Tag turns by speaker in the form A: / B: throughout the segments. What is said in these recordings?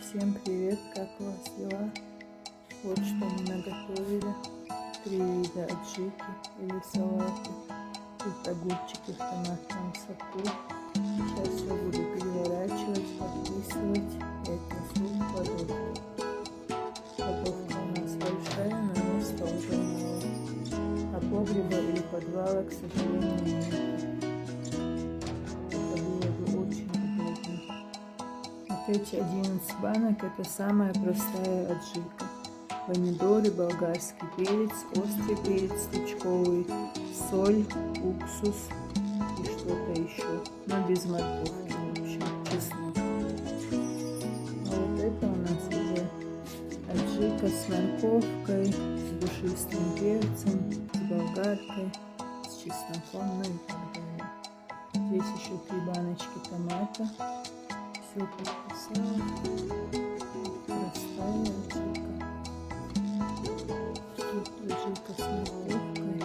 A: Всем привет, как у вас дела? Вот что мы наготовили. 3 вида аджики или салаты. Тут огурчики в томатном соку. Сейчас все буду переворачивать, подписывать и отнесу в кладовку. Кладовка у нас большая, но места уже мало. А погреба или подвала, к сожалению, нет. Это было бы очень удобно. Вот эти 11 банок — это самая простая аджика. Помидоры, болгарский перец, острый перец стручковый, соль, уксус и что-то еще, но без морковки, в общем, чеснок. А вот это у нас уже аджика с морковкой, с душистым перцем, с болгаркой, с чесноком, ну и так далее. Здесь еще 3 баночки томата. Все подписала. Простая аджика. Тут аджика с морковкой.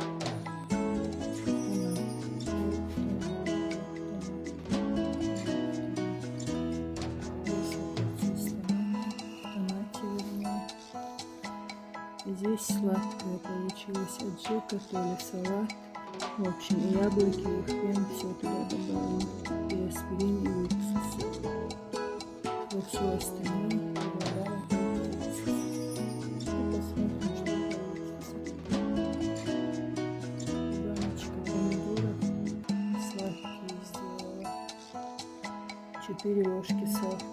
A: Здесь огурцы с томате видно. Здесь сладкая получилась аджика, то ли салат. В общем, и яблоки, и хрен, все туда добавим. И аспирин, и уксус. Вот все остальное добавляю уксус. И посмотрим, что получится. Баночка помидоров сладкие сделала. 4 ложки сахара.